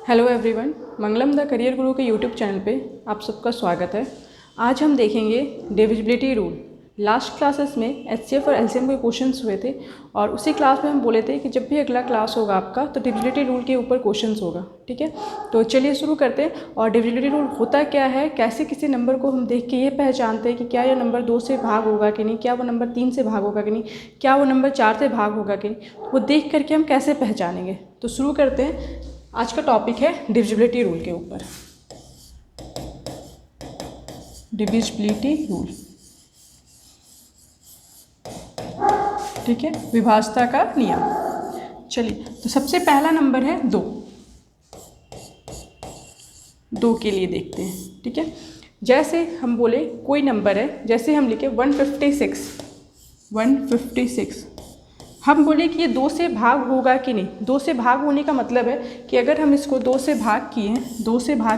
Hello everyone, Mangalam the career गुरु के YouTube channel पे आप सबका स्वागत है। आज हम देखेंगे डिविजिबिलिटी रूल। लास्ट क्लासेस में एचसीएफ और एलसीएम के क्वेश्चंस हुए थे और उसी क्लास में हम बोले थे कि जब भी अगला क्लास होगा आपका तो डिविजिबिलिटी रूल के ऊपर क्वेश्चंस होगा। ठीक है, तो चलिए शुरू करते हैं। और डिविजिबिलिटी रूल होता क्या है, कैसे किसी नंबर को हम देख के ये पहचानते हैं कि क्या यह नंबर 2 से भाग होगा कि नहीं, क्या वो नंबर 3 से भाग होगा कि नहीं, क्या वो नंबर 4 से भाग होगा कि नहीं, वो देख करके हम कैसे पहचानेंगे। तो शुरू करते हैं। आज का टॉपिक है डिविजिबिलिटी रूल के ऊपर। डिविजिबिलिटी रूल, ठीक है, विभाज्यता का नियम। चलिए, तो सबसे पहला नंबर है 2। 2 के लिए देखते हैं। ठीक है, जैसे हम बोले कोई नंबर है, जैसे हम लिखे 156। हम बोले कि ये 2 से भाग होगा कि नहीं। 2 से भाग होने का मतलब है कि अगर हम इसको 2 से भाग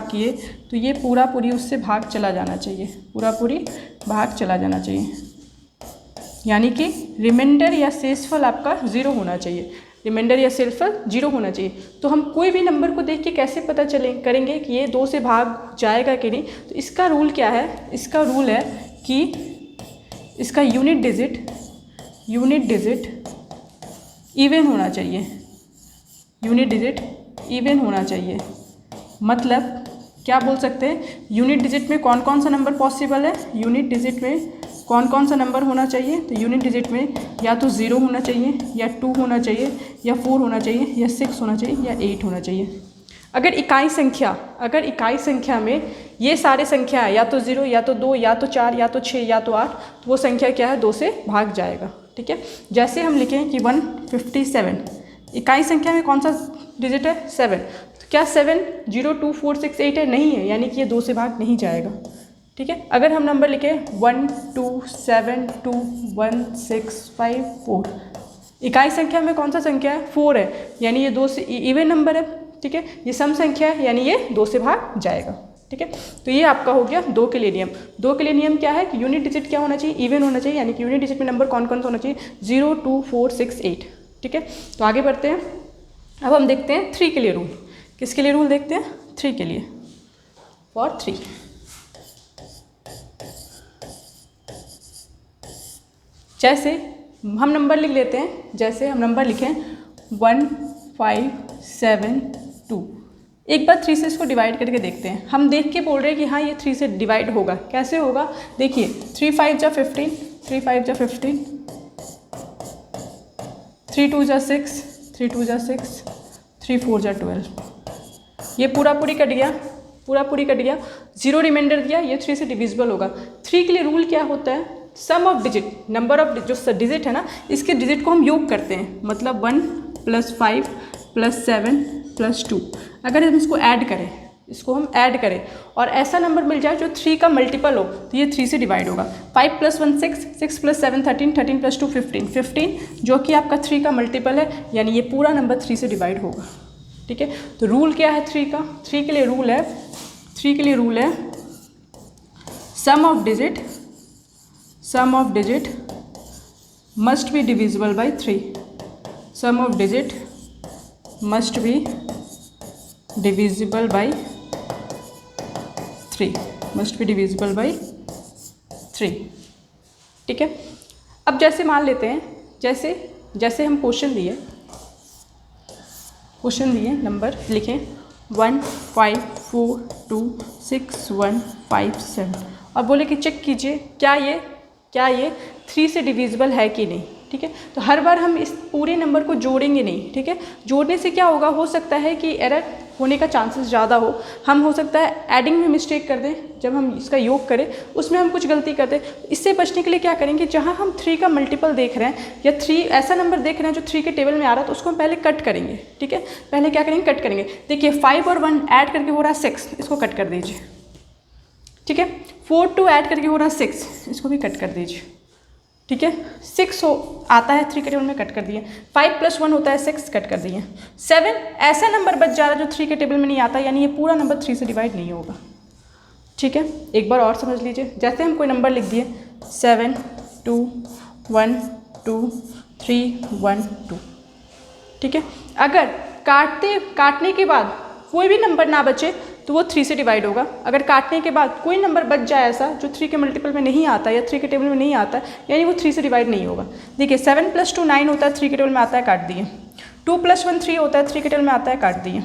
किए तो ये पूरा पूरी उससे भाग चला जाना चाहिए, पूरा पूरी भाग चला जाना चाहिए, यानी कि रिमाइंडर या शेषफल आपका 0 होना चाहिए। रिमाइंडर या शेषफल 0 होना चाहिए। तो हम कोई भी नंबर को देख के कैसे पता करेंगे कि ये 2 से भाग जाएगा कि नहीं। तो इसका रूल क्या है, इसका रूल है कि इसका यूनिट डिजिट इवन होना चाहिए। यूनिट डिजिट इवन होना चाहिए मतलब क्या बोल सकते हैं, यूनिट डिजिट में कौन कौन सा नंबर पॉसिबल है। यूनिट डिजिट में कौन कौन सा नंबर होना चाहिए। तो यूनिट डिजिट में या तो 0 होना चाहिए, या 2 होना चाहिए, या 4 होना चाहिए, या 6 होना चाहिए, या 8 होना चाहिए। अगर इकाई संख्या में ये सारे संख्या है, या तो 0, या तो 2, या तो 4, या तो 6, या तो 8, तो वो संख्या क्या है, 2 से भाग जाएगा। ठीक है, जैसे हम लिखें कि 157, इकाई संख्या में कौन सा डिजिट है, 7। तो क्या 7 0 2 4 6 8 है, नहीं है, यानी कि ये 2 से भाग नहीं जाएगा। ठीक है, अगर हम नंबर लिखें 1 2 7 2 1 6 5 4, इकाई संख्या में कौन सा संख्या है, 4 है, यानी ये 2 से इवन नंबर है। ठीक है, ये सम संख्या है, यानी ये 2 से भाग जाएगा। ठीक है, तो ये आपका हो गया 2 के लिए नियम। 2 के लिए नियम क्या है कि यूनिट डिजिट क्या होना चाहिए, इवन होना चाहिए, यानी कि यूनिट डिजिट में नंबर कौन कौन सा होना चाहिए, 0 2 4 6 8। ठीक है, तो आगे बढ़ते हैं। अब हम देखते हैं 3 के लिए रूल। किसके लिए रूल देखते हैं, 3 के लिए, फॉर 3। जैसे हम नंबर लिख लेते हैं, जैसे हम नंबर लिखें 1572। एक बार 3 से इसको डिवाइड करके देखते हैं। हम देख के बोल रहे हैं कि हाँ ये 3 से डिवाइड होगा। कैसे होगा, देखिए 3 5 जा 15, 3 5 जा 15, 3 2 जा 6, 3 2 जा 6, 3 4 जा 12। ये पूरा पूरी कट गया, 0 रिमाइंडर दिया, ये 3 से डिविजिबल होगा। 3 के लिए रूल क्या होता है, sum of digit, number of जो डिजिट है ना, इसके डिजिट को हम योग करते हैं। मतलब 1 + 5 + 7 + 2। अगर हम इसको ऐड करें, और ऐसा नंबर मिल जाए जो 3 का मल्टीपल हो, तो ये 3 से डिवाइड होगा। 5 + 1 6, 6 + 7 13, 13 + 2 15, 15 जो कि आपका 3 का मल्टीपल है, यानी ये पूरा नंबर 3 से डिवाइड होगा। ठीक है, तो रूल क्या है 3 का, 3 के लिए रूल है sum of digit must be divisible by 3। Sum of digit must be divisible by 3। ठीक है, अब जैसे मान लेते हैं, जैसे हम क्वेश्चन दिए नंबर लिखें 1 5 4 2 6 1 5 7 और बोले कि चेक कीजिए क्या ये 3 से डिविजिबल है कि नहीं। ठीक है, तो हर बार हम इस पूरे नंबर को जोड़ेंगे नहीं। ठीक है, जोड़ने से क्या होगा, हो सकता है कि एरर होने का चांसेस ज़्यादा हो। हम हो सकता है एडिंग में मिस्टेक कर दें, जब हम इसका योग करें उसमें हम कुछ गलती कर दें। इससे बचने के लिए क्या करेंगे, जहाँ हम 3 का मल्टीपल देख रहे हैं या 3 ऐसा नंबर देख रहे हैं जो 3 के टेबल में आ रहा है, तो उसको हम पहले कट करेंगे। ठीक है, पहले क्या करेंगे, कट करेंगे। देखिए 5 और 1 ऐड करके हो रहा है 6, इसको कट कर दीजिए। ठीक है, 4 2 ऐड करके हो रहा है 6, इसको भी कट कर दीजिए। ठीक है, 6 आता है 3 के टेबल में, कट कर दिए। 5 + 1 होता है 6, कट कर दिए। 7 ऐसा नंबर बच जा रहा है जो 3 के टेबल में नहीं आता, यानी ये पूरा नंबर 3 से डिवाइड नहीं होगा। ठीक है, एक बार और समझ लीजिए। जैसे हम कोई नंबर लिख दिए 7 2 1 2 3 1 2। ठीक है, अगर काटने के बाद कोई भी नंबर ना बचे तो वो 3 से डिवाइड होगा। अगर काटने के बाद कोई नंबर बच जाए ऐसा जो 3 के मल्टीपल में नहीं आता या 3 के टेबल में नहीं आता, यानी वो 3 से डिवाइड नहीं होगा। देखिए 7 + 2 9 होता है, 3 के टेबल में आता है, काट दिए। 2 + 1 3 होता है, 3 के टेबल में आता है, काट दिए।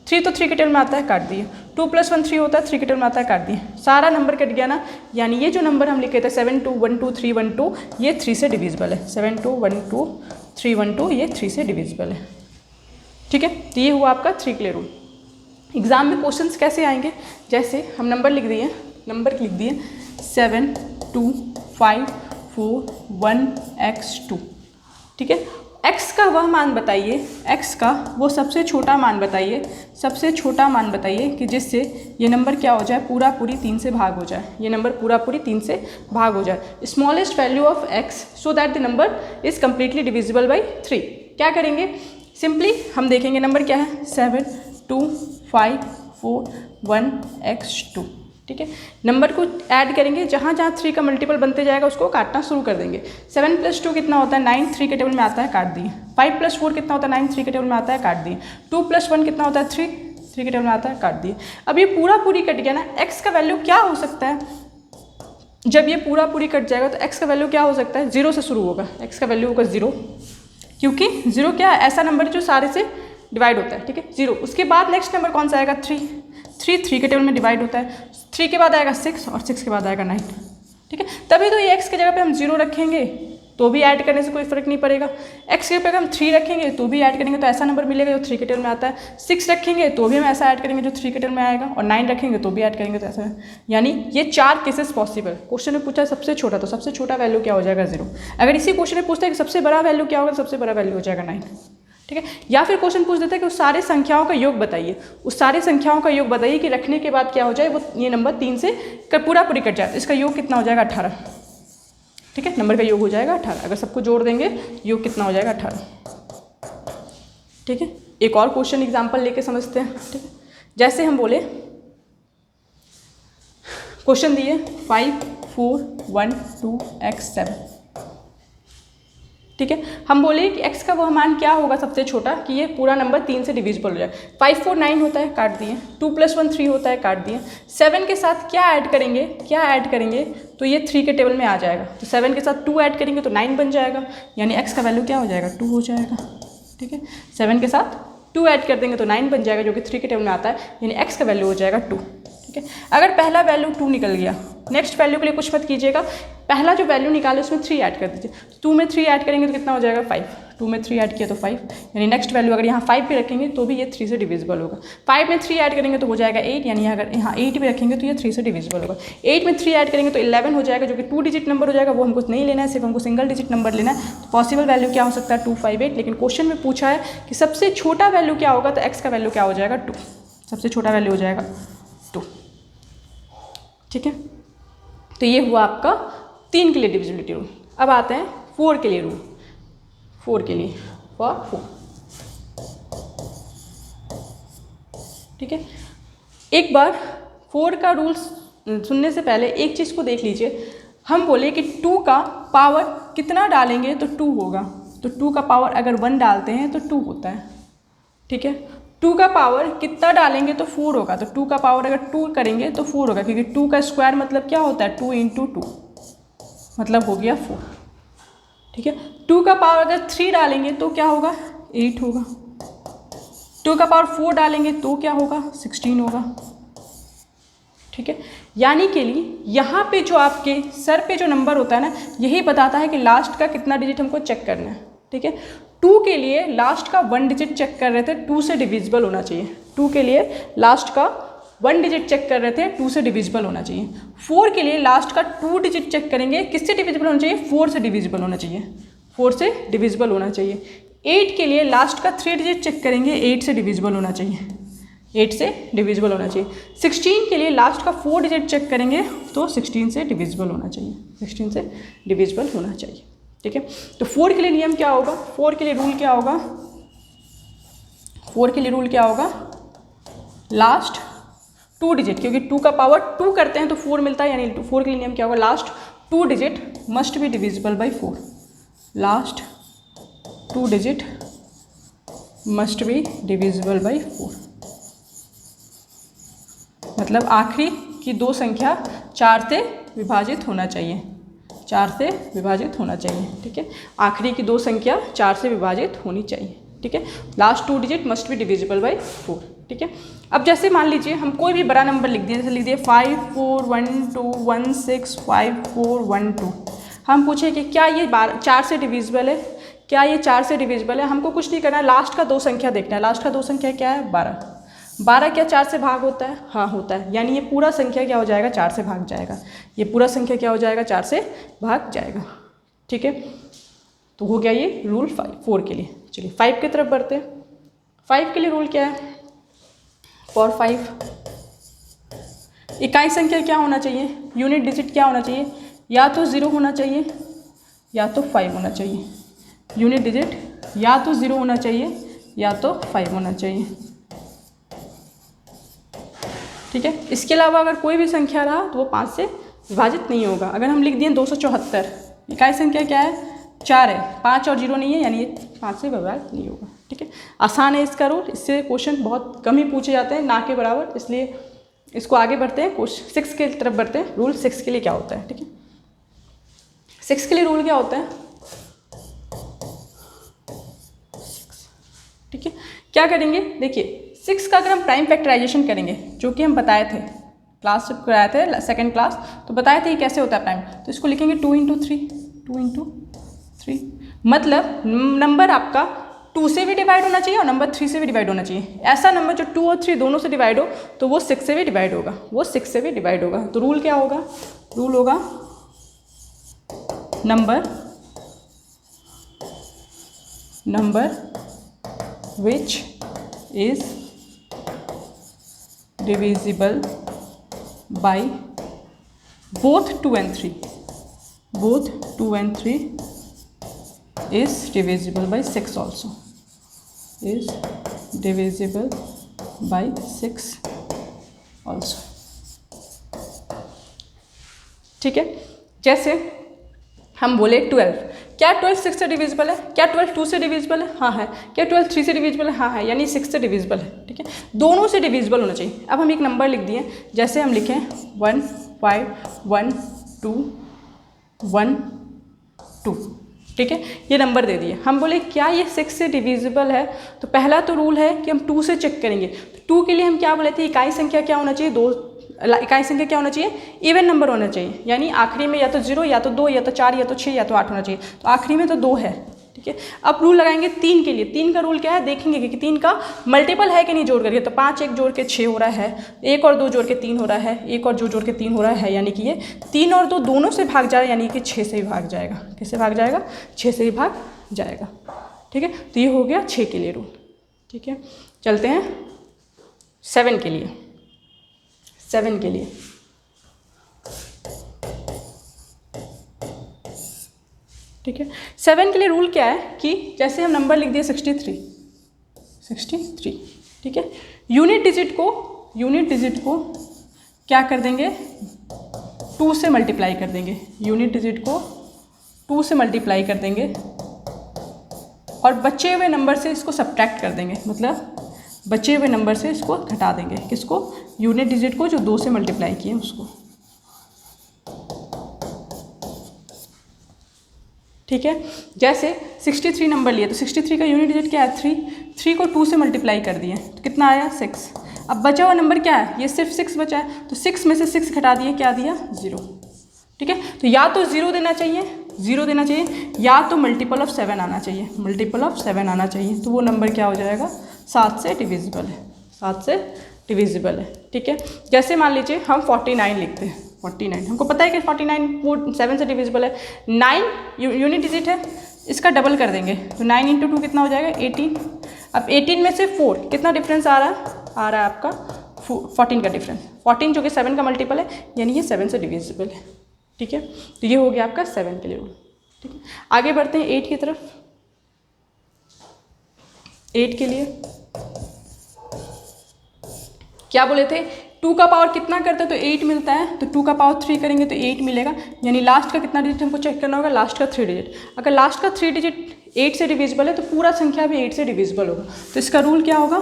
3 तो 3 के टेबल में आता है, काट दिए। 2 + 1 3 होता है, 3 के टेबल में आता है, काट दिए। सारा नंबर कट गया ना, यानी ये जो नंबर हम लिखे थे 7 2 1 2 3 1 2 ये 3 से डिविजिबल है। 7 2 1 2 3 1 2 ये 3 से डिविजिबल है। ठीक है, तो ये हुआ आपका 3 के लिए रूल। एग्जाम में क्वेश्चंस कैसे आएंगे, जैसे हम नंबर लिख दिए 7 2 5 4 1 x 2। ठीक है, x का वह मान बताइए, x का वो सबसे छोटा मान बताइए, सबसे छोटा मान बताइए कि जिससे ये नंबर क्या हो जाए, पूरा पूरी 3 से भाग हो जाए, ये नंबर पूरा पूरी 3 से भाग हो जाए। Smallest value of x so that the number is completely divisible by 3। क्या करेंगे, सिंपली हम देखेंगे नंबर क्या है 7 2 5 4 1 x 2। ठीक है, नंबर को ऐड करेंगे, जहाँ जहाँ 3 का मल्टीपल बनते जाएगा उसको काटना शुरू कर देंगे। 7 + 2 कितना होता है 9, 3 के टेबल में आता है, काट दिए। 5 + 4 कितना होता है 9, 3 के टेबल में आता है, काट दिए। 2 + 1 कितना होता है 3, 3 के टेबल में आता है, काट दिए। अब ये पूरा पूरी कट गया ना, x का वैल्यू क्या हो सकता है, जब ये पूरा पूरी कट जाएगा तो x का वैल्यू क्या हो सकता है, 0 से शुरू होगा। x का वैल्यू होगा 0, क्योंकि 0 क्या है, ऐसा नंबर जो सारे से डिवाइड होता है। ठीक है, 0। उसके बाद नेक्स्ट नंबर कौन सा आएगा 3, 3 के टेबल में डिवाइड होता है। 3 के बाद आएगा 6 और 6 के बाद आएगा 9। ठीक है, तभी तो ये x की जगह पे हम 0 रखेंगे तो भी ऐड करने से कोई फर्क नहीं पड़ेगा। x के जगह हम 3 रखेंगे तो भी ऐड करेंगे तो ऐसा नंबर मिलेगा जो 3 के टेबल में आता है। 6 रखेंगे तो भी हम ऐसा ऐड करेंगे जो 3 के टेबल में आएगा, और 9 रखेंगे तो भी ऐड करेंगे तो ऐसा। यानी ये 4 केसेस पॉसिबल। क्वेश्चन में पूछा सबसे छोटा, तो सबसे छोटा वैल्यू क्या हो जाएगा 0। अगर इसी क्वेश्चन में पूछता है कि सबसे बड़ा वैल्यू क्या होगा, सबसे बड़ा वैल्यू हो जाएगा 9। ठीक है, या फिर क्वेश्चन पूछ देता है कि उस सारे संख्याओं का योग बताइए, उस सारी संख्याओं का योग बताइए कि रखने के बाद क्या हो जाए, वो ये नंबर 3 से पूरा पूरी कट जाए, इसका योग कितना हो जाएगा 18। ठीक है, नंबर का योग हो जाएगा 18। अगर सबको जोड़ देंगे योग कितना हो जाएगा 18। ठीक है, एक और क्वेश्चन एग्जाम्पल लेके समझते हैं। ठीक है, जैसे हम बोले क्वेश्चन दिए 5 4 1 2 x 7। ठीक है, हम बोले कि x का वह मान क्या होगा सबसे छोटा कि ये पूरा नंबर 3 से डिविजिबल हो जाए। 5 4 9 होता है, काट दिए। 2 + 1 3 होता है, काट दिए। 7 के साथ क्या ऐड करेंगे, क्या ऐड करेंगे तो ये 3 के टेबल में आ जाएगा। तो 7 के साथ 2 ऐड करेंगे तो 9 बन जाएगा, यानी x का वैल्यू क्या हो जाएगा 2 हो जाएगा। ठीक है, 7 के साथ 2 ऐड कर देंगे तो 9 बन जाएगा, जो कि 3 के टेबल में आता है, यानी x का वैल्यू हो जाएगा 2। ठीक है, अगर पहला वैल्यू 2 निकल गया, नेक्स्ट वैल्यू के लिए कुछ मत कीजिएगा, पहला जो वैल्यू निकाले उसमें 3 ऐड कर दीजिए। 2 में 3 ऐड करेंगे तो कितना हो जाएगा 5। 2 में 3 ऐड किया तो 5, यानी नेक्स्ट वैल्यू अगर यहाँ 5 भी रखेंगे तो भी ये 3 से डिविजिबल होगा। 5 में 3 ऐड करेंगे तो हो जाएगा 8, यानी अगर यहाँ 8 भी रखेंगे तो ये 3 से डिविजिबल होगा। 8 में 3 ऐड करेंगे तो 11 हो जाएगा, जो कि 2 डिजिट नंबर हो जाएगा, वो हमको नहीं लेना है, सिर्फ हमको सिंगल डिजिट नंबर लेना है। तो पॉसिबल वैल्यू क्या हो सकता है 258, लेकिन क्वेश्चन में पूछा है कि सबसे छोटा वैल्यू क्या होगा, तो x का वैल्यू क्या हो जाएगा 2, सबसे छोटा वैल्यू हो जाएगा 2। ठीक है, तो ये हुआ आपका 3 के लिए डिविजिबिलिटी रूल। अब आते हैं 4 के लिए रूल। 4 के लिए फॉर 4। ठीक है, एक बार 4 का रूल सुनने से पहले एक चीज़ को देख लीजिए। हम बोले कि 2 का पावर कितना डालेंगे तो 2 होगा, तो 2 का पावर अगर 1 डालते हैं तो 2 होता है। ठीक है, 2 का पावर कितना डालेंगे तो 4 होगा, तो 2 का पावर अगर 2 करेंगे तो 4 होगा, क्योंकि 2 का स्क्वायर मतलब क्या होता है 2 × 2 मतलब हो गया 4। ठीक है, 2 का पावर अगर 3 डालेंगे तो क्या होगा 8 होगा। 2 का पावर 4 डालेंगे तो क्या होगा 16 होगा। ठीक है, यानी के लिए यहाँ पे जो आपके सर पे जो नंबर होता है ना, यही बताता है कि लास्ट का कितना डिजिट हमको चेक करना है। ठीक है, 2 के लिए लास्ट का 1 डिजिट चेक कर रहे थे, 2 से डिविजिबल होना चाहिए। 2 के लिए लास्ट का 1 डिजिट चेक कर रहे थे, 2 से डिविजिबल होना चाहिए। 4 के लिए लास्ट का 2 डिजिट चेक करेंगे, किससे डिविजिबल होना चाहिए 4 से डिविजिबल होना चाहिए, 4 से डिविजिबल होना चाहिए। 8 के लिए लास्ट का 3 डिजिट चेक करेंगे, 8 से डिविजिबल होना चाहिए, 8 से डिविजिबल होना चाहिए। 16 के लिए लास्ट का 4 डिजिट चेक करेंगे तो 16 से डिविजिबल होना चाहिए, 16 से डिविजिबल होना चाहिए। ठीक है, तो 4 के लिए नियम क्या होगा, 4 के लिए रूल क्या होगा, 4 के लिए रूल क्या होगा, लास्ट 2 डिजिट, क्योंकि 2 का पावर 2 करते हैं तो 4 मिलता है, यानी 4 के लिए नियम क्या होगा, last 2 digit must be divisible by 4, last 2 digit must be divisible by 4। मतलब आखिरी की दो संख्या 4 से विभाजित होना चाहिए, 4 से विभाजित होना चाहिए। ठीक है, आखिरी की दो संख्या 4 से विभाजित होनी चाहिए। ठीक है, last 2 digit must be divisible by 4। ठीक है, अब जैसे मान लीजिए हम कोई भी बड़ा नंबर लिख दिए, जैसे लिख दिए 5 4 1 2 1 6 5 4 1 2। हम पूछे कि क्या ये 4 से डिविजिबल है, क्या ये 4 से डिविजिबल है। हमको कुछ नहीं करना है, लास्ट का दो संख्या देखना है। लास्ट का दो संख्या क्या है, 12। 12 क्या 4 से भाग होता है, हाँ होता है, यानी ये पूरा संख्या क्या हो जाएगा, 4 से भाग जाएगा। ये पूरा संख्या क्या हो जाएगा, 4 से भाग जाएगा। ठीक है, तो हो गया ये रूल 4 के लिए। चलिए 5 की तरफ बढ़ते हैं। 5 के लिए रूल क्या है, फॉर 5 इकाई संख्या क्या होना चाहिए, यूनिट डिजिट क्या होना चाहिए, या तो 0 होना चाहिए या तो 5 होना चाहिए। यूनिट डिजिट या तो 0 होना चाहिए या तो 5 होना चाहिए। ठीक है, इसके अलावा अगर कोई भी संख्या रहा तो वो 5 से विभाजित नहीं होगा। अगर हम लिख दिए 274, इकाई संख्या क्या है, 4 है, 5 और 0 नहीं है, यानी ये 5 से विभाजित नहीं होगा। ठीक है, आसान है इसका रूल, इससे क्वेश्चन बहुत कम ही पूछे जाते हैं, ना के बराबर, इसलिए इसको आगे बढ़ते हैं, क्वेश्चन 6 के तरफ बढ़ते हैं। रूल 6 के लिए क्या होता है, ठीक है, 6 के लिए रूल क्या होता है, ठीक है, क्या करेंगे, देखिए 6 का अगर हम प्राइम फैक्टराइजेशन करेंगे, जो कि हम बताए थे क्लास जब कराए थे सेकंड क्लास, तो बताए थे ये कैसे होता है प्राइम। तो इसको लिखेंगे 2 × 3, 2 × 3, मतलब नंबर आपका 2 से भी डिवाइड होना चाहिए और नंबर 3 से भी डिवाइड होना चाहिए। ऐसा नंबर जो 2 और 3 दोनों से डिवाइड हो तो वो 6 से भी डिवाइड होगा, वो 6 से भी डिवाइड होगा। तो रूल क्या होगा, रूल होगा number which is divisible by both 2 and 3, both 2 and 3 is divisible by 6 also, is divisible by 6 also। ठीक है, जैसे हम बोले 12, क्या 12 6 से डिविजिबल है, क्या 12 2 से डिविजिबल है, हाँ है, क्या 12 3 से डिविजिबल है, हाँ है, यानी 6 से डिविजिबल है। ठीक है, दोनों से डिविजिबल होना चाहिए। अब हम एक नंबर लिख दिए, जैसे हम लिखें 1 5 1 2 1 2। ठीक है, ये नंबर दे दिए, हम बोले क्या ये 6 से डिविजिबल है, तो पहला तो रूल है कि हम 2 से चेक करेंगे। तो 2 के लिए हम क्या बोले थे, इकाई संख्या क्या होना चाहिए, इकाई संख्या क्या होना चाहिए, इवन नंबर होना चाहिए, यानी आखिरी में या तो 0 या तो 2 या तो 4 या तो 6 या तो 8 होना चाहिए। तो आखिरी में तो 2 है। ठीक है, अब रूल लगाएंगे 3 के लिए। 3 का रूल क्या है, देखेंगे कि 3 का मल्टीपल है कि नहीं जोड़ करके। तो 5 1 जोड़ के 6 हो रहा है, 1 और 2 जोड़ के 3 हो रहा है, 1 और 2 जोड़ के 3 हो रहा है, यानी कि ये 3 और 2 दोनों से भाग जा रहा है, यानी कि 6 से ही भाग जाएगा। किससे भाग जाएगा, 6 से ही भाग जाएगा। ठीक है, तो ये हो गया 6 के लिए रूल। ठीक है, चलते हैं 7 के लिए। 7 के लिए ठीक है, 7 के लिए रूल क्या है कि जैसे हम नंबर लिख दिए 63। ठीक है, यूनिट डिजिट को क्या कर देंगे, 2 से मल्टीप्लाई कर देंगे। यूनिट डिजिट को 2 से मल्टीप्लाई कर देंगे और बचे हुए नंबर से इसको सब्ट्रैक्ट कर देंगे, मतलब बचे हुए नंबर से इसको घटा देंगे। किसको, यूनिट डिजिट को जो 2 से मल्टीप्लाई किए उसको। ठीक है, जैसे 63 नंबर लिए तो 63 का यूनिट डिजिट क्या है, 3 को 2 से मल्टीप्लाई कर दिए तो कितना आया, 6। अब बचा हुआ नंबर क्या है, ये सिर्फ 6 बचा है, तो 6 में से 6 घटा दिए, क्या दिया, 0। ठीक है, तो या तो 0 देना चाहिए, या तो मल्टीपल ऑफ 7 आना चाहिए, मल्टीपल ऑफ 7 आना चाहिए। तो वो नंबर क्या हो जाएगा, 7 से डिविजिबल है, 7 से डिविजिबल है। ठीक है, जैसे मान लीजिए हम 49 लिखते हैं, 49 हमको पता है कि 49 वो 7 से डिविजिबल है। 9 यूनिट डिजिट है, इसका डबल कर देंगे तो 9 × 2 कितना हो जाएगा, 18। अब 18 में से 4 कितना डिफरेंस आ रहा है आपका 14 का डिफरेंस, 14 जो कि 7 का मल्टीपल है, यानी ये 7 से डिविजिबल है। ठीक है, तो ये हो गया आपका 7 के लिए रूल। ठीक है, आगे बढ़ते हैं 8 की तरफ। 8 के लिए क्या बोले थे, 2 का पावर कितना करते हैं तो 8 मिलता है, तो 2 का पावर 3 करेंगे तो 8 मिलेगा, यानी लास्ट का कितना डिजिट हमको चेक करना होगा, लास्ट का 3 डिजिट। अगर लास्ट का 3 डिजिट 8 से डिविजिबल है तो पूरा संख्या भी 8 से डिविजिबल होगा। तो इसका रूल क्या होगा,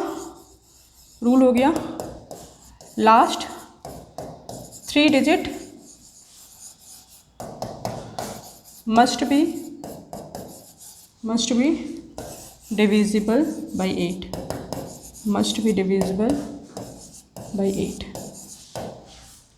रूल हो गया last 3 digit must be divisible by 8, must be divisible by 8।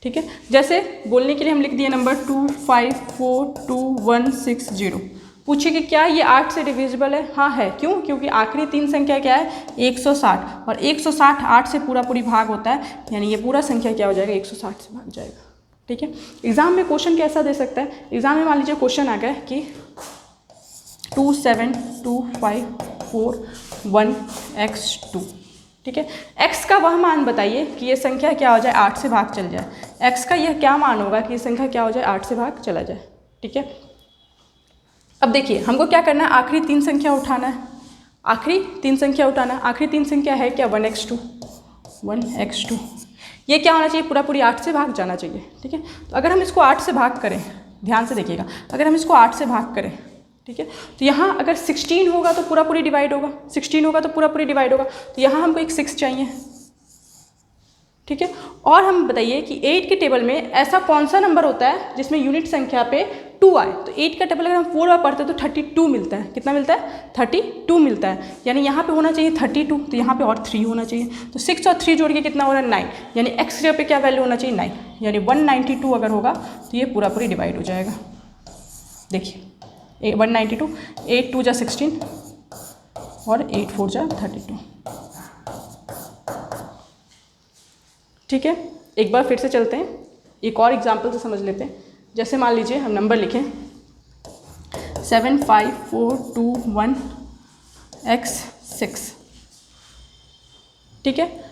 ठीक है, जैसे बोलने के लिए हम लिख दिए नंबर 25422160। पूछिए कि क्या ये 8 से डिविजिबल है? हाँ है। क्यों? क्योंकि आखिरी 3 संख्या क्या है? 160, और 160 8 से पूरी भाग होता है, यानी ये पूरा संख्या क्या हो जाएगा? 160 से भाग जाएगा। ठीक है, एग्जाम में क्वेश्चन कैसा दे सकता है? एग्जाम में मान लीजिए क्वेश्चन आ गया कि 27254 ठीक है, x का वह मान बताइए कि ये संख्या क्या हो जाए? 8 से भाग चल जाए। x का यह क्या मान होगा कि ये संख्या क्या हो जाए? 8 से भाग चला जाए। ठीक है, अब देखिए हमको क्या करना है? आखिरी 3 संख्या उठाना है, आखिरी 3 संख्या उठाना है। आखिरी 3 संख्या है क्या? 1x2। ये क्या होना चाहिए? पूरी 8 से भाग जाना चाहिए। ठीक है, तो अगर हम इसको 8 से भाग करें, ध्यान से देखिएगा, अगर हम इसको 8 से भाग करें, ठीक है, तो यहाँ अगर 16 होगा तो पूरी डिवाइड होगा, 16 होगा तो पूरी डिवाइड होगा, तो यहाँ हमको एक 6 चाहिए। ठीक है, और हम बताइए कि 8 के टेबल में ऐसा कौन सा नंबर होता है जिसमें यूनिट संख्या पे 2 आए? तो 8 का टेबल अगर हम 4 बार पढ़ते हैं तो 32 मिलता है। कितना मिलता है? 32 मिलता है, यानी यहाँ पे होना चाहिए 32, तो यहाँ पे और 3 होना चाहिए, तो 6 और 3 जोड़ के कितना हो रहा है? 9, यानी x जगह पे क्या वैल्यू होना चाहिए? 9, यानी 192 अगर होगा तो ये पूरी डिवाइड हो जाएगा। देखिए 192, 8 2 जा 16 और 8 4 जा 32। ठीक है, एक बार फिर से चलते हैं, एक और एग्जाम्पल से समझ लेते हैं। जैसे मान लीजिए हम नंबर लिखें 75421x6। ठीक है,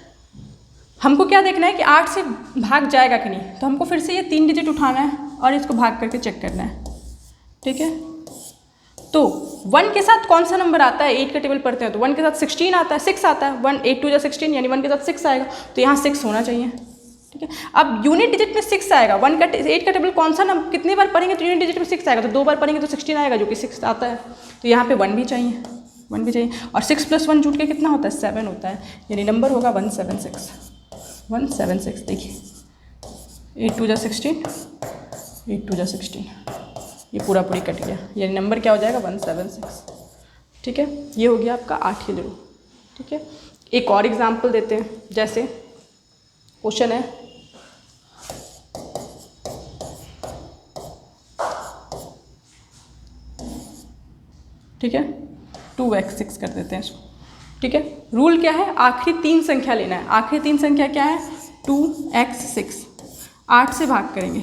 हमको क्या देखना है कि 8 से भाग जाएगा कि नहीं, तो हमको फिर से ये 3 डिजिट उठाना है और इसको भाग करके चेक करना है। ठीक है, तो 1 के साथ कौन सा नंबर आता है? 8 का टेबल पढ़ते हैं तो 1 के साथ 16 आता है, 6 आता है, 1 8 2 जा 16, यानी 1 के साथ 6 आएगा, तो यहाँ 6 होना चाहिए। ठीक है, अब यूनिट डिजिट में 6 आएगा, 8 का टेबल कौन सा नंबर? कितनी बार पढ़ेंगे तो यूनिट डिजिट में 6 आएगा, तो 2 बार पढ़ेंगे तो 16 आएगा, जो कि 6 आता है, तो यहाँ पे 1 भी चाहिए, 1 भी चाहिए, और 6 + 1 जुट के कितना होता है? 7 होता है, यानी नंबर होगा 176। देखिए 8 2 जा 16, 8 2 जा 16, ये पूरी कट गया, यानी नंबर क्या हो जाएगा? 176। ठीक है, ये हो गया आपका 8 की रूल। ठीक है, एक और एग्जाम्पल देते हैं। जैसे क्वेश्चन है ठीक है 2x6 कर देते हैं इसको। ठीक है, रूल क्या है? आखिरी 3 संख्या लेना है। आखिरी 3 संख्या क्या है? 2x6, 8 से भाग करेंगे।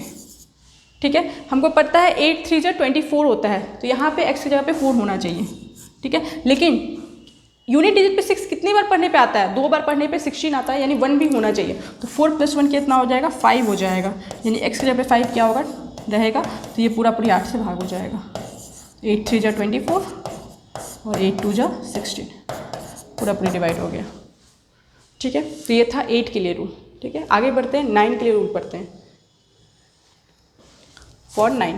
ठीक है, हमको पता है 8 3 जा 24 होता है, तो यहाँ पे x की जगह पे 4 होना चाहिए। ठीक है, लेकिन यूनिट डिजिट पे 6 कितनी बार पढ़ने पे आता है? 2 बार पढ़ने पे 16 आता है, यानी 1 भी होना चाहिए, तो 4 + 1 कितना हो जाएगा? 5 हो जाएगा, यानी x की जगह पे 5 क्या होगा? रहेगा, तो ये पूरी 8 से भाग हो जाएगा। 8 3 जा 24 और 8 2 जा 16, पूरी डिवाइड हो गया। ठीक है, तो ये था 8 के लिए रूल। ठीक है, आगे बढ़ते हैं, 9 के लिए रूल पढ़ते हैं। फॉर 9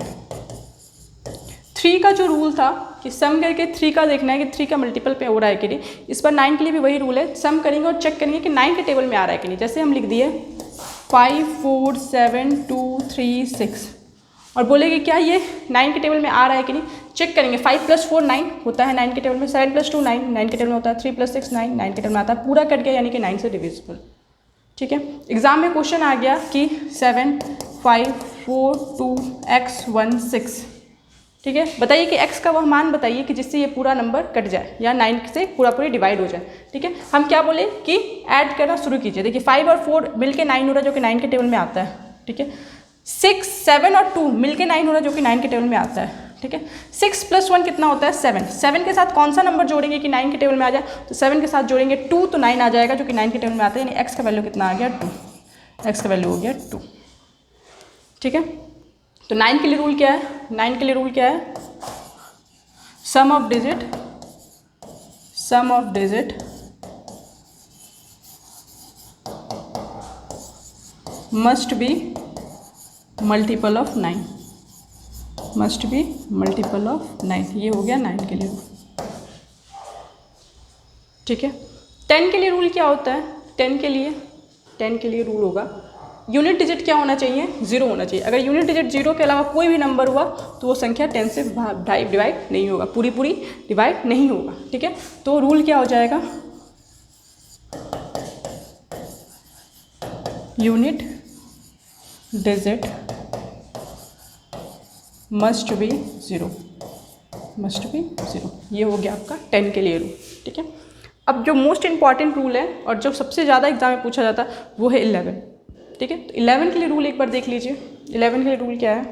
3 का जो रूल था कि सम करके 3 का देखना है कि 3 का मल्टीपल पे हो रहा है कि नहीं, इस पर 9 के लिए भी वही रूल है। सम करेंगे और चेक करेंगे कि 9 के टेबल में आ रहा है कि नहीं। जैसे हम लिख दिए 5 4 7 2 3 6 और बोलेंगे क्या ये 9 के टेबल में आ रहा है कि नहीं, चेक करेंगे। 5 + 4 9 होता है 9 के टेबल में, 7 + 2 9 9 के टेबल में होता है, 3 + 6 9 9 के टेबल में आता है, पूरा कट गया, यानी कि 9 से डिविजिबल। ठीक है, एग्जाम में क्वेश्चन आ गया कि 7 5 4 2 x 6। ठीक है, बताइए कि x का वह मान बताइए कि जिससे ये पूरा नंबर कट जाए या 9 से पूरी डिवाइड हो जाए। ठीक है, हम क्या बोले कि ऐड करना शुरू कीजिए। देखिए 5 और 4 मिलके 9 हो रहा है, जो कि 9 के टेबल में आता है। ठीक है, 6 7 और 2 मिलके 9 हो रहा है, जो कि 9 के टेबल में आता है। ठीक है, 6 + 1 कितना होता है? 7। 7 के साथ कौन सा नंबर जोड़ेंगे कि 9 के टेबल में आ जाए? तो 7 के साथ जोड़ेंगे 2, तो 9 आ जाएगा, जो कि 9 के टेबल में आता है, यानी x का वैल्यू कितना आ गया? 2। x का वैल्यू हो गया 2। ठीक है, तो 9 के लिए रूल क्या है? 9 के लिए रूल क्या है? Sum of digit must be multiple of 9, must be multiple of 9। ये हो गया 9 के लिए रूल। ठीक है, 10 के लिए रूल क्या होता है? 10 के लिए रूल होगा यूनिट डिजिट क्या होना चाहिए, 0 होना चाहिए। अगर यूनिट डिजिट 0 के अलावा कोई भी नंबर हुआ तो वो संख्या 10 से डिवाइड नहीं होगा, पूरी डिवाइड नहीं होगा, ठीक है। तो रूल क्या हो जाएगा, unit digit must B 0, must be 0। ये हो गया आपका 10 के लिए रूल, ठीक है। अब जो मोस्ट इंपॉर्टेंट रूल है और जो सबसे ज़्यादा एग्जाम में पूछा जाता है वो है 11, ठीक है। तो 11 के लिए रूल एक बार देख लीजिए। 11 के लिए रूल क्या है,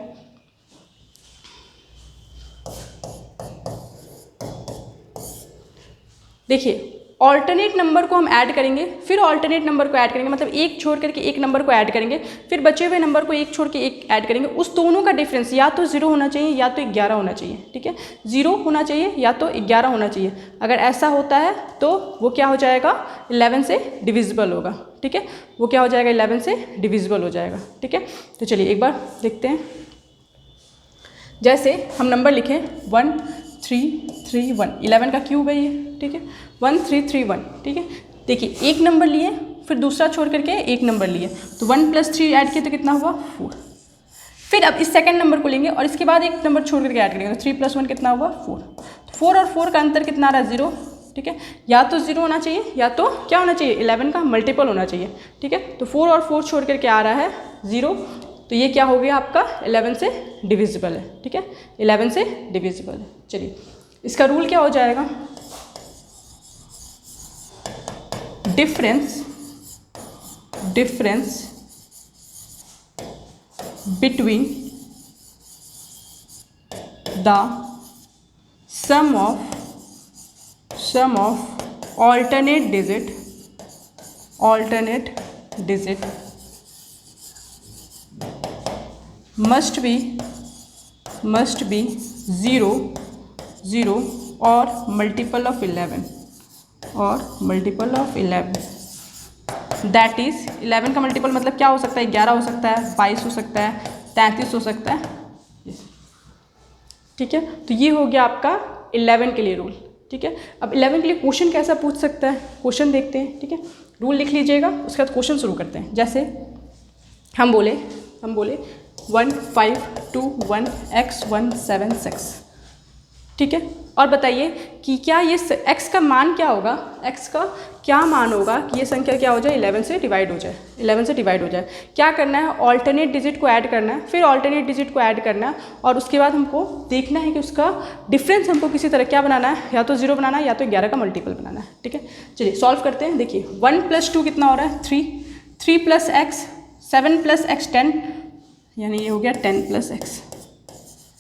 देखिए ऑल्टरनेट नंबर को हम ऐड करेंगे, फिर ऑल्टरनेट नंबर को ऐड करेंगे, मतलब एक छोड़ करके एक नंबर को ऐड करेंगे, फिर बचे हुए नंबर को एक छोड़ के एक ऐड करेंगे। उस दोनों का डिफरेंस या तो 0 होना चाहिए या तो 11 होना चाहिए, ठीक है। 0 होना चाहिए या तो 11 होना चाहिए। अगर ऐसा होता है तो वो क्या हो जाएगा, 11 से डिविजिबल होगा, ठीक है। वो क्या हो जाएगा, 11 से डिविजिबल हो जाएगा, ठीक है। तो चलिए एक बार देखते हैं। जैसे हम नंबर लिखें 1 3 3 1, 11 का क्यूब है ये, ठीक है। 1 3 3 1, ठीक है। देखिए एक नंबर लिए, फिर दूसरा छोड़ करके एक नंबर लिए, तो 1 + 3 ऐड किए तो कितना हुआ 4। फिर अब इस सेकंड नंबर को लेंगे और इसके बाद एक नंबर छोड़ करके ऐड करेंगे, तो 3 + 1 कितना हुआ 4। तो 4 और 4 का अंतर कितना आ रहा है 0, ठीक है। या तो 0 होना चाहिए या तो क्या होना चाहिए, 11 का मल्टीपल होना चाहिए, ठीक है। तो 4 और 4 छोड़ करके आ रहा है 0, तो ये क्या हो गया आपका 11 से डिविजिबल है, ठीक है। 11 से डिविजिबल है। चलिए इसका रूल क्या हो जाएगा, difference between the sum of alternate digit must be 0 0 और मल्टीपल ऑफ 11 दैट इज 11 का मल्टीपल मतलब क्या हो सकता है, 11 हो सकता है, 22 हो सकता है, 33 हो सकता है, ठीक है। तो ये हो गया आपका 11 के लिए रूल, ठीक है। अब 11 के लिए क्वेश्चन कैसा पूछ सकता है, क्वेश्चन देखते हैं, ठीक है। रूल लिख लीजिएगा, उसके बाद क्वेश्चन शुरू करते हैं। जैसे हम बोले 1 5 2 1 x 1 7 6, ठीक है। और बताइए कि क्या ये x का मान क्या होगा, x का क्या मान होगा कि ये संख्या क्या हो जाए 11 से डिवाइड हो जाए, 11 से डिवाइड हो जाए। क्या करना है, ऑल्टरनेट डिजिट को ऐड करना है, फिर ऑल्टरनेट डिजिट को ऐड करना है, और उसके बाद हमको देखना है कि उसका डिफरेंस हमको किसी तरह क्या बनाना है, या तो 0 बनाना है या तो 11 का मल्टीपल बनाना है, ठीक है। चलिए सॉल्व करते हैं। देखिए 1 + 2 कितना हो रहा है 3, 3 + x 7 + x 10, यानी ये हो गया 10 + x,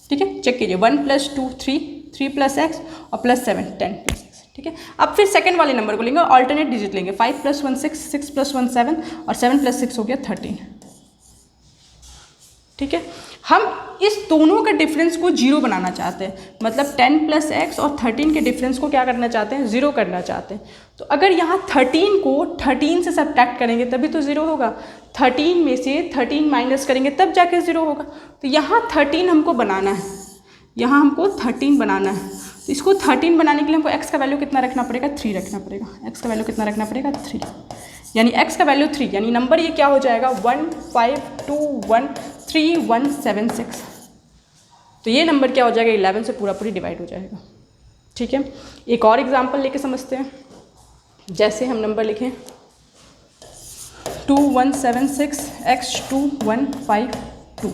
ठीक है। चेक कीजिए 1 + 2 3, 3 + x और +7 10 + x, ठीक है। अब फिर सेकंड वाले नंबर को लेंगे, ऑल्टरनेट डिजिट लेंगे, 5 + 1 6, 6 + 1 7 और 7 + 6 हो गया 13, ठीक है। हम इस दोनों के डिफरेंस को 0 बनाना चाहते हैं, मतलब 10 + x और 13 के डिफरेंस को क्या करना चाहते हैं, 0 करना चाहते हैं। तो अगर यहाँ 13 को 13 से सब्ट्रैक्ट करेंगे तभी तो 0 होगा, 13 में से 13 माइनस करेंगे तब जाके 0 होगा। तो यहाँ 13 हमको बनाना है, यहाँ हमको 13 बनाना है। तो इसको 13 बनाने के लिए हमको x का वैल्यू कितना रखना पड़ेगा, 3 रखना पड़ेगा। x का वैल्यू कितना रखना पड़ेगा 3, यानी x का वैल्यू 3, यानी नंबर ये क्या हो जाएगा 1 5 2 1 3 1 7 6। तो ये नंबर क्या हो जाएगा 11 से पूरी डिवाइड हो जाएगा, ठीक है। एक और एग्जांपल लेके समझते हैं। जैसे हम नंबर लिखें 2 1 7 6 x 2 1 5 2,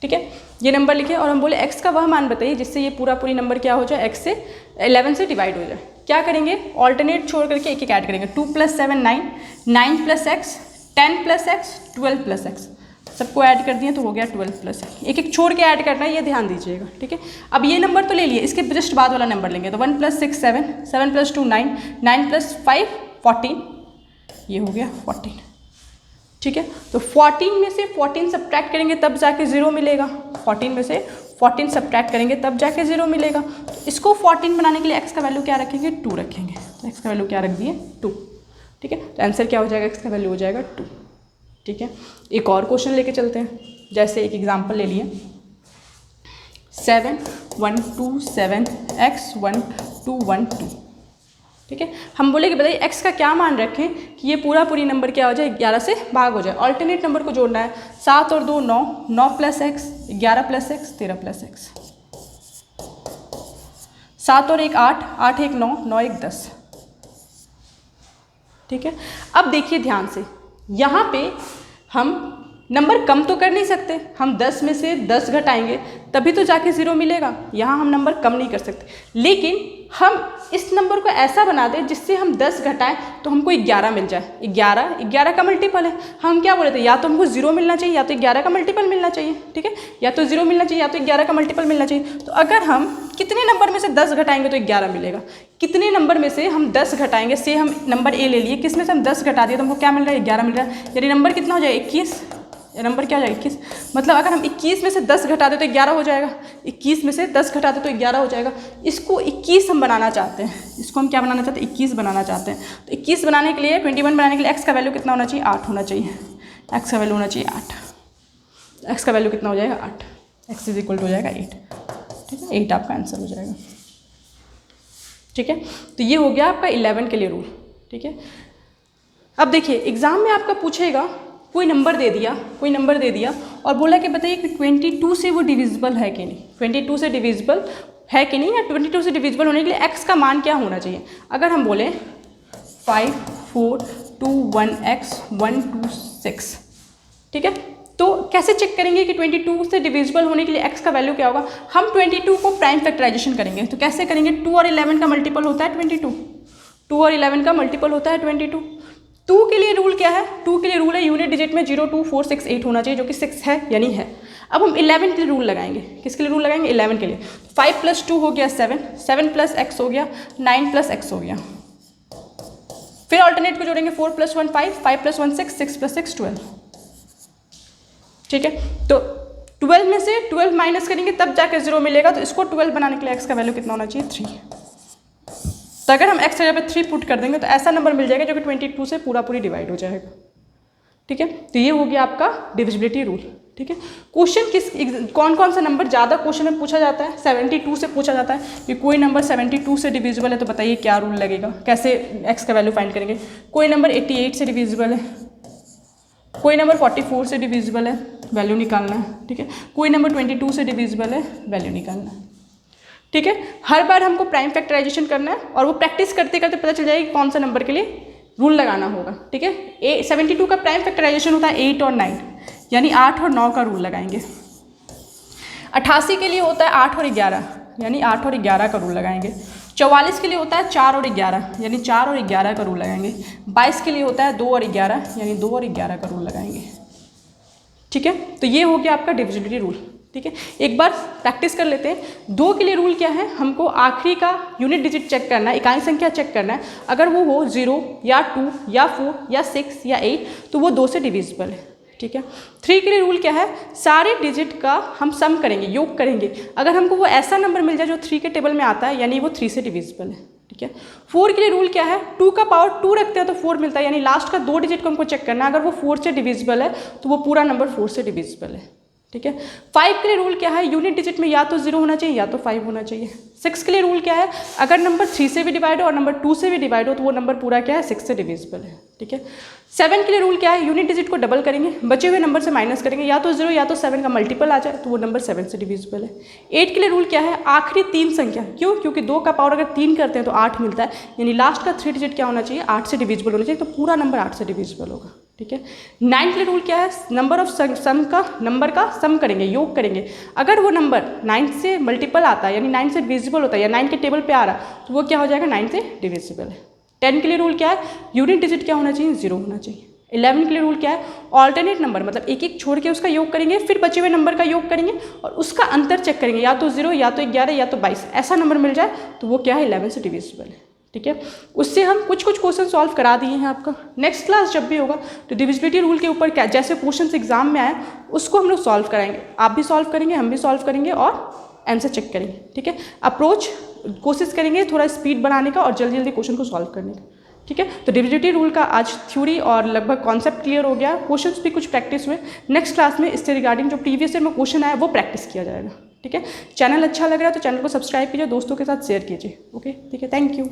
ठीक है। ये नंबर लिखे और हम बोले x का वह मान बताइए जिससे ये पूरी नंबर क्या हो जाए, x से 11 से डिवाइड हो जाए। क्या करेंगे, ऑल्टरनेट छोड़ करके एक एक ऐड करेंगे, 2 + 7 9, 9 + x 10 + x 12 + x, सबको ऐड कर दिए तो हो गया 12 + x। एक एक छोड़ के ऐड करना है, ये ध्यान दीजिएगा, ठीक है। अब ये नंबर तो ले लिए, इसके जस्ट बाद वाला नंबर लेंगे, तो 1 + 6 7, 7 + 2 9, 9 + 5 14, ये हो गया 14, ठीक है। तो 14 में से 14 सब्ट्रैक्ट करेंगे तब जाके 0 मिलेगा, 14 में से 14 सब्ट्रैक्ट करेंगे तब जाके 0 मिलेगा। तो इसको 14 बनाने के लिए x का वैल्यू क्या रखेंगे 2 रखेंगे, तो x का वैल्यू क्या रख दिए 2, ठीक है। तो आंसर क्या हो जाएगा, x का वैल्यू हो जाएगा 2, ठीक है। एक और क्वेश्चन लेके चलते हैं। जैसे एक एग्जाम्पल ले लिए 7 1 2 7 x 1 2 1 2, ठीक है। हम बोले कि बताइए x का क्या मान रखें कि ये पूरी नंबर क्या हो जाए, 11 से भाग हो जाए। ऑल्टरनेट नंबर को जोड़ना है, 7 और 2 9, 9 plus x, 11 plus x, 13 plus x, 7 और 1 8, 8 1 9, 9 1 10। ठीक है। अब देखिए ध्यान से, यहाँ पे हम नंबर कम तो कर नहीं सकते, हम 10 में से 10 घटाएंगे तभी तो जाके 0 मिलेगा। यहाँ हम नंबर कम नहीं कर सकते, लेकिन हम इस नंबर को ऐसा बना दें जिससे हम 10 घटाएं तो हमको 11 मिल जाए। 11 का मल्टीपल है। हम क्या बोले थे, या तो हमको 0 मिलना चाहिए या तो 11 का मल्टीपल मिलना चाहिए। ठीक है, या तो 0 मिलना चाहिए या तो 11 का मल्टीपल मिलना चाहिए। तो अगर हम कितने नंबर में से 10 घटाएंगे तो 11 मिलेगा। कितने नंबर में से हम 10 घटाएंगे, से हम नंबर ए ले लिए, किस में से हम 10 घटा दिए तो हमको क्या मिल रहा है, 11 मिल रहा है। यानी नंबर कितना हो जाएगा, 21। नंबर क्या हो जाएगा, 21। मतलब अगर हम 21 में से 10 घटा दे तो 11 हो जाएगा। 21 में से 10 घटा दे तो 11 हो जाएगा। इसको 21 हम बनाना चाहते हैं, इसको हम क्या बनाना चाहते हैं, 21 बनाना चाहते हैं। तो 21 बनाने के लिए, 21 बनाने के लिए x का वैल्यू कितना होना चाहिए, 8 होना चाहिए। x का वैल्यू होना चाहिए 8। x का वैल्यू कितना हो जाएगा, 8। x इज इक्वल टू हो जाएगा 8। ठीक है, 8 आपका आंसर हो जाएगा। ठीक है, तो ये हो गया आपका 11 के लिए रूल। ठीक है, अब देखिए एग्जाम में आपका पूछेगा, कोई नंबर दे दिया और बोला कि बताइए कि 22 से वो डिविजिबल है कि नहीं, 22 से डिविजिबल है कि नहीं, या 22 से डिविजिबल होने के लिए x का मान क्या होना चाहिए। अगर हम बोले 5 4 2 1 x 1 2 6, ठीक है, तो कैसे चेक करेंगे कि 22 से डिविजिबल होने के लिए x का वैल्यू क्या होगा। हम 22 को प्राइम फैक्टराइजेशन करेंगे। तो कैसे करेंगे, 2 और 11 का मल्टीपल होता है 22, 2 और 11 का मल्टीपल होता है 22। 2 के लिए रूल क्या है, 2 के लिए रूल है यूनिट डिजिट में 0 2 4 6 8 होना चाहिए, जो कि 6 है यानी है। अब हम 11 के लिए रूल लगाएंगे। किसके लिए रूल लगाएंगे, 11 के लिए। 5 + 2 हो गया 7, 7 + x हो गया 9 + x हो गया। फिर ऑल्टरनेट को जोड़ेंगे, 4 + 1 5, 5 + 1 6, 6 + 6 12। ठीक है, तो 12 में से 12 माइनस करेंगे तब जाकर 0 मिलेगा। तो इसको 12 बनाने के लिए x का वैल्यू कितना होना चाहिए, 3। तो अगर हम x जगह पे 3 पुट कर देंगे तो ऐसा नंबर मिल जाएगा जो कि 22 से पूरी डिवाइड हो जाएगा। ठीक है, तो ये हो गया आपका डिविजिबिलिटी रूल। ठीक है, क्वेश्चन कौन सा नंबर ज़्यादा क्वेश्चन में पूछा जाता है, 72 से पूछा जाता है कि कोई नंबर 72 से डिविजिबल है तो बताइए क्या रूल लगेगा, कैसे x का वैल्यू फाइंड करेंगे। कोई नंबर 88 से डिविजिबल है, कोई नंबर 44 से डिविजिबल है, वैल्यू निकालना है। ठीक है, कोई नंबर 22 से डिविजिबल है, वैल्यू निकालना है। ठीक है, हर बार हमको प्राइम फैक्टराइजेशन करना है और वो प्रैक्टिस करते करते पता चल जाएगा कौन सा नंबर के लिए रूल लगाना होगा। ठीक है, 72 का प्राइम फैक्टराइजेशन होता है 8 और 9, यानी 8 और 9 का रूल लगाएंगे। 88 के लिए होता है 8 और 11, यानी 8 और 11 का रूल लगाएंगे। 44 के लिए होता है 4 और 11, यानी 4 और 11 का रूल लगाएंगे। 22 के लिए होता है 2 और 11, यानी 2 और 11 का रूल लगाएंगे। ठीक है, तो ये हो गया आपका डिविजिबिलिटी रूल। ठीक है, एक बार प्रैक्टिस कर लेते हैं। 2 के लिए रूल क्या है, हमको आखिरी का यूनिट डिजिट चेक करना है, इकाई संख्या चेक करना है। अगर वो हो 0 या 2 या 4 या 6 या 8 तो वो 2 से डिविजिबल है। ठीक है, 3 के लिए रूल क्या है, सारे डिजिट का हम सम करेंगे, योग करेंगे। अगर हमको वो ऐसा नंबर मिल जाए जो 3 के टेबल में आता है, यानी वो 3 से डिविजिबल है। ठीक है, 4 के लिए रूल क्या है, 2 का पावर 2 रखते हैं तो 4 मिलता है, यानी लास्ट का 2 डिजिट को हमको चेक करना है। अगर वो 4 से डिविजिबल है तो वो पूरा नंबर 4 से डिविजिबल है। ठीक है, 5 के लिए रूल क्या है, यूनिट डिजिट में या तो 0 होना चाहिए या तो 5 होना चाहिए। 6 के लिए रूल क्या है, अगर नंबर 3 से भी डिवाइड हो और नंबर 2 से भी डिवाइड हो तो वो नंबर पूरा क्या है, 6 से डिविजिबल है। ठीक है, 7 के लिए रूल क्या है, यूनिट डिजिट को डबल करेंगे, बचे हुए नंबर से माइनस करेंगे, या तो 0 या तो 7 का मल्टीपल आ जाए तो वो नंबर 7 से डिविजिबल है। 8 के लिए रूल क्या है, आखिरी 3 संख्या, क्यों, क्योंकि 2 का पावर अगर 3 करते हैं तो 8 मिलता है, यानी लास्ट का 3 डिजिट क्या होना चाहिए, 8 से डिविजिबल होना चाहिए, तो पूरा नंबर 8 से डिविजिबल होगा। ठीक है, 9 के लिए रूल क्या है, नंबर ऑफ सम का नंबर का सम करेंगे, योग करेंगे। अगर वो नंबर 9 से मल्टीपल आता है, यानी 9 से डिविजिबल होता है या 9 के टेबल पे आ रहा है तो वो क्या हो जाएगा, 9 से डिविजिबल है। 10 के लिए रूल क्या है, यूनिट डिजिट क्या होना चाहिए, 0 होना चाहिए। 11 के लिए रूल क्या है, ऑल्टरनेट नंबर, मतलब एक एक छोड़ के उसका योग करेंगे, फिर बचे हुए नंबर का योग करेंगे और उसका अंतर चेक करेंगे, या तो 0 या तो 11 या तो 22, ऐसा नंबर मिल जाए तो वो क्या है, 11 से डिविजिबल है। ठीक है, उससे हम कुछ क्वेश्चन सॉल्व करा दिए हैं आपका। नेक्स्ट क्लास जब भी होगा तो डिविजिबिलिटी रूल के ऊपर क्या जैसे क्वेश्चन एग्जाम में आए उसको हम लोग सॉल्व कराएंगे, आप भी सॉल्व करेंगे, हम भी सॉल्व करेंगे और आंसर चेक करेंगे। ठीक है, अप्रोच कोशिश करेंगे थोड़ा स्पीड बनाने का और जल्दी जल्दी क्वेश्चन को सॉल्व करने का। ठीक है, तो डिविजिबिलिटी रूल का आज थ्योरी और लगभग कॉन्सेप्ट क्लियर हो गया, क्वेश्चंस भी कुछ प्रैक्टिस हुए। नेक्स्ट क्लास में इससे रिगार्डिंग जो प्रीवियस ईयर में क्वेश्चन आया वो प्रैक्टिस किया जाएगा। ठीक है, चैनल अच्छा लग रहा है तो चैनल को सब्सक्राइब कीजिए, दोस्तों के साथ शेयर कीजिए। ओके, ठीक है, थैंक यू।